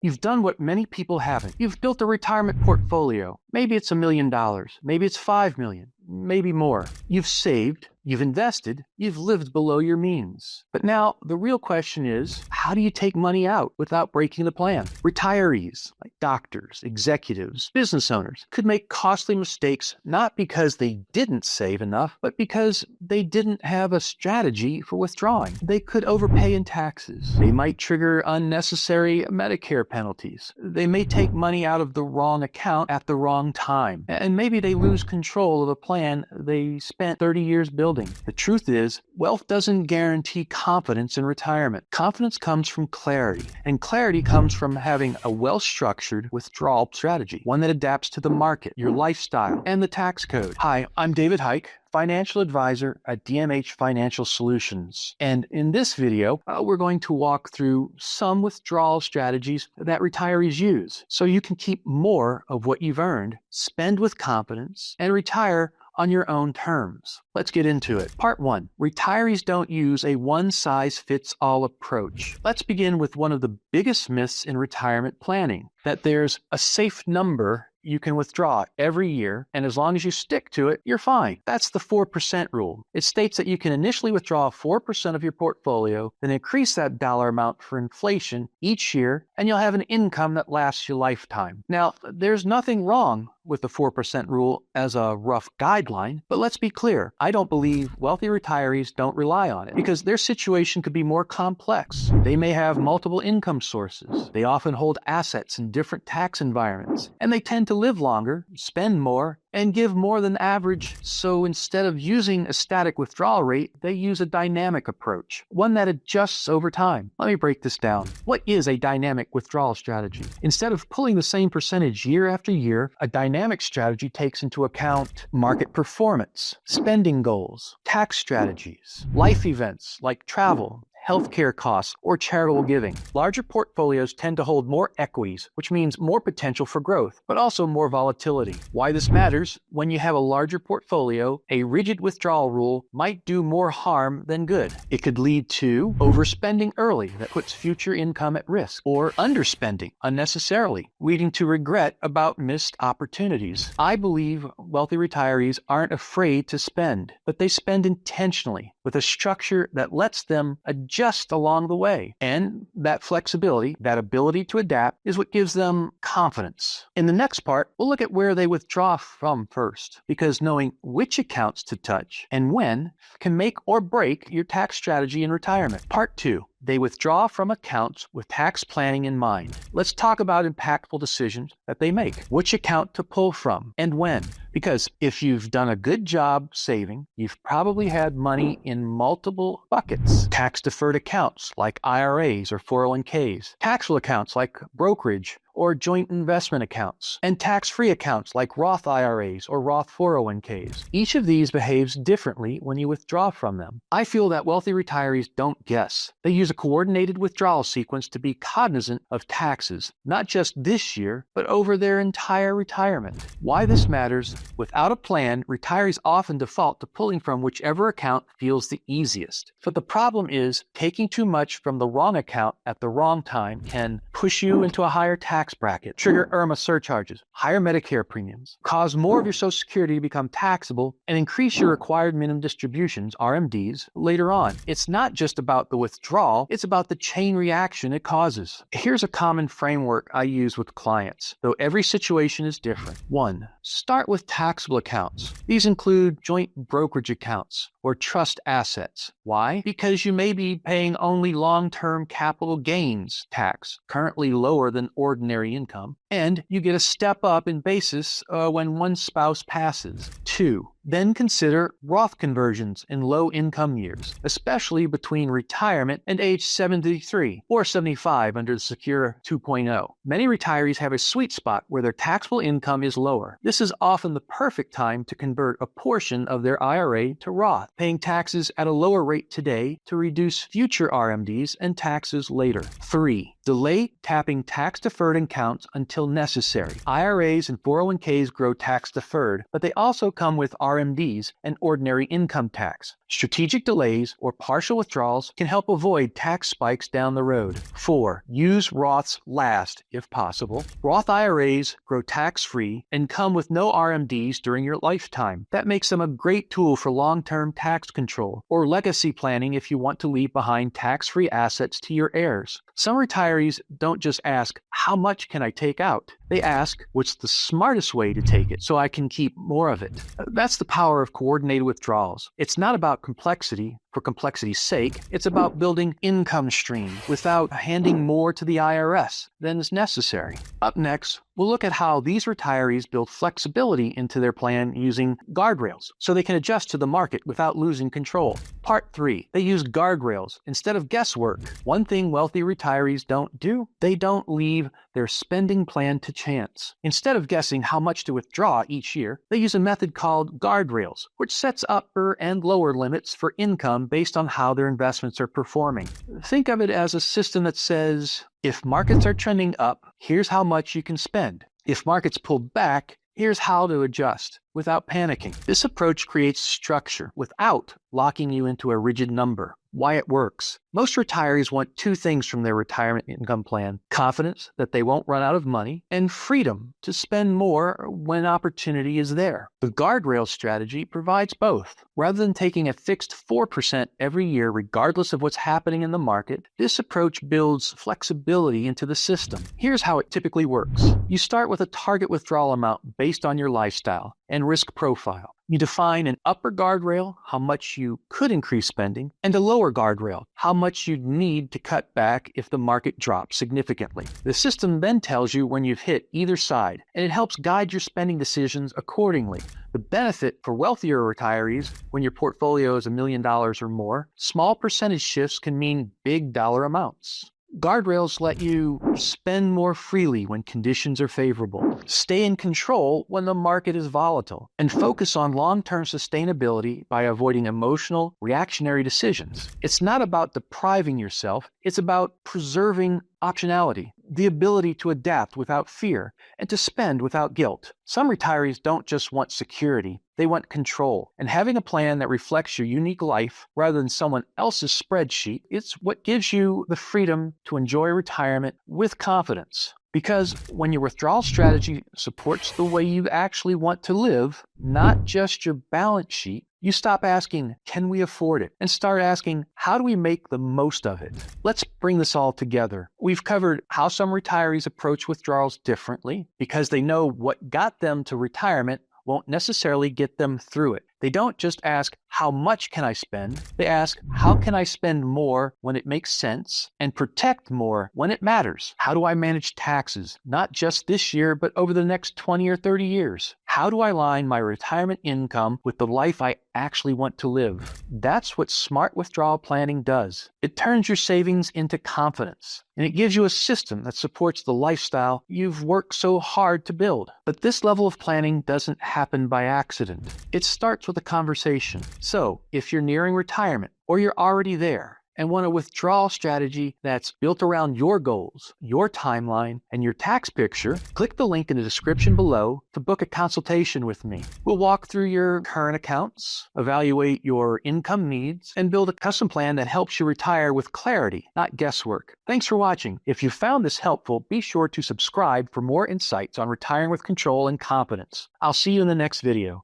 You've done what many people haven't. You've built a retirement portfolio. Maybe it's $1 million. Maybe it's $5 million. Maybe more. You've saved. You've invested. You've lived below your means. But now the real question is, how do you take money out without breaking the plan? Retirees, like doctors, executives, business owners, could make costly mistakes not because they didn't save enough, but because they didn't have a strategy for withdrawing. They could overpay in taxes. They might trigger unnecessary Medicare penalties. They may take money out of the wrong account at the wrong time. And maybe they lose control of a plan they spent 30 years building. The truth is, wealth doesn't guarantee confidence in retirement. Confidence comes from clarity, and clarity comes from having a well-structured withdrawal strategy, one that adapts to the market, your lifestyle, and the tax code. Hi, I'm David Hike, financial advisor at DMH Financial Solutions. And in this video, we're going to walk through some withdrawal strategies that retirees use so you can keep more of what you've earned, spend with confidence, and retire on your own terms. Let's get into it. Part 1. Retirees don't use a one-size-fits-all approach. Let's begin with one of the biggest myths in retirement planning, that there's a safe number you can withdraw every year, and as long as you stick to it, you're fine. That's the 4% rule. It states that you can initially withdraw 4% of your portfolio, then increase that dollar amount for inflation each year, and you'll have an income that lasts your lifetime. Now, there's nothing wrong with the 4% rule as a rough guideline, but let's be clear. I don't believe wealthy retirees don't rely on it because their situation could be more complex. They may have multiple income sources. They often hold assets in different tax environments, and they tend to live longer, spend more, and give more than average. So instead of using a static withdrawal rate, they use a dynamic approach, one that adjusts over time. Let me break this down. What is a dynamic withdrawal strategy? Instead of pulling the same percentage year after year, a dynamic strategy takes into account market performance, spending goals, tax strategies, life events like travel, healthcare costs, or charitable giving. Larger portfolios tend to hold more equities, which means more potential for growth, but also more volatility. Why this matters? When you have a larger portfolio, a rigid withdrawal rule might do more harm than good. It could lead to overspending early that puts future income at risk, or underspending unnecessarily, leading to regret about missed opportunities. I believe wealthy retirees aren't afraid to spend, but they spend intentionally with a structure that lets them adjust along the way. And that flexibility, that ability to adapt, is what gives them confidence. In the next part, we'll look at where they withdraw from first, because knowing which accounts to touch and when can make or break your tax strategy in retirement. Part 2. They withdraw from accounts with tax planning in mind. Let's talk about impactful decisions that they make. Which account to pull from and when. Because if you've done a good job saving, you've probably had money in multiple buckets. Tax-deferred accounts like IRAs or 401ks. Taxable accounts like brokerage or joint investment accounts, and tax-free accounts like Roth IRAs or Roth 401ks. Each of these behaves differently when you withdraw from them. I feel that wealthy retirees don't guess. They use a coordinated withdrawal sequence to be cognizant of taxes, not just this year, but over their entire retirement. Why this matters? Without a plan, retirees often default to pulling from whichever account feels the easiest. But the problem is, taking too much from the wrong account at the wrong time can push you into a higher tax bracket, trigger IRMA surcharges, higher Medicare premiums, cause more of your Social Security to become taxable, and increase your required minimum distributions, RMDs, later on. It's not just about the withdrawal, it's about the chain reaction it causes. Here's a common framework I use with clients, though every situation is different. 1. Start with taxable accounts. These include joint brokerage accounts or trust assets. Why? Because you may be paying only long-term capital gains tax, currently lower than ordinary income, and you get a step up in basis when one spouse passes. 2. Then consider Roth conversions in low-income years, especially between retirement and age 73 or 75 under the Secure 2.0. Many retirees have a sweet spot where their taxable income is lower. This is often the perfect time to convert a portion of their IRA to Roth, paying taxes at a lower rate today to reduce future RMDs and taxes later. 3. Delay tapping tax-deferred accounts until necessary. IRAs and 401ks grow tax-deferred, but they also come with RMDs and ordinary income tax. Strategic delays or partial withdrawals can help avoid tax spikes down the road. 4. Use Roths last, if possible. Roth IRAs grow tax-free and come with no RMDs during your lifetime. That makes them a great tool for long-term tax control or legacy planning if you want to leave behind tax-free assets to your heirs. Some retirees don't just ask, how much can I take out? They ask, what's the smartest way to take it so I can keep more of it? That's the power of coordinated withdrawals. It's not about complexity for complexity's sake. It's about building income stream without handing more to the IRS than is necessary. Up next, we'll look at how these retirees build flexibility into their plan using guardrails so they can adjust to the market without losing control. Part 3, they use guardrails instead of guesswork. One thing wealthy retirees don't do, they don't leave their spending plan to chance. Instead of guessing how much to withdraw each year, they use a method called guardrails, which sets upper and lower limits for income based on how their investments are performing. Think of it as a system that says, if markets are trending up, here's how much you can spend. If markets pull back, here's how to adjust without panicking. This approach creates structure without locking you into a rigid number. Why it works. Most retirees want two things from their retirement income plan: confidence that they won't run out of money, and freedom to spend more when opportunity is there. The guardrail strategy provides both. Rather than taking a fixed 4% every year regardless of what's happening in the market, this approach builds flexibility into the system. Here's how it typically works. You start with a target withdrawal amount based on your lifestyle and risk profile. You define an upper guardrail, how much you could increase spending, and a lower guardrail, how much you'd need to cut back if the market drops significantly. The system then tells you when you've hit either side, and it helps guide your spending decisions accordingly. The benefit for wealthier retirees, when your portfolio is $1 million or more, small percentage shifts can mean big dollar amounts. Guardrails let you spend more freely when conditions are favorable, stay in control when the market is volatile, and focus on long-term sustainability by avoiding emotional, reactionary decisions. It's not about depriving yourself, it's about preserving optionality, the ability to adapt without fear, and to spend without guilt. Some retirees don't just want security, they want control. And having a plan that reflects your unique life rather than someone else's spreadsheet, it's what gives you the freedom to enjoy retirement with confidence. Because when your withdrawal strategy supports the way you actually want to live, not just your balance sheet, you stop asking, can we afford it? And start asking, how do we make the most of it? Let's bring this all together. We've covered how some retirees approach withdrawals differently because they know what got them to retirement won't necessarily get them through it. They don't just ask, how much can I spend? They ask, how can I spend more when it makes sense and protect more when it matters? How do I manage taxes, not just this year, but over the next 20 or 30 years? How do I align my retirement income with the life I actually want to live? That's what smart withdrawal planning does. It turns your savings into confidence, and it gives you a system that supports the lifestyle you've worked so hard to build. But this level of planning doesn't happen by accident. It starts with a conversation. So, if you're nearing retirement or you're already there and want a withdrawal strategy that's built around your goals, your timeline, and your tax picture, click the link in the description below to book a consultation with me. We'll walk through your current accounts, evaluate your income needs, and build a custom plan that helps you retire with clarity, not guesswork. Thanks for watching. If you found this helpful, be sure to subscribe for more insights on retiring with control and confidence. I'll see you in the next video.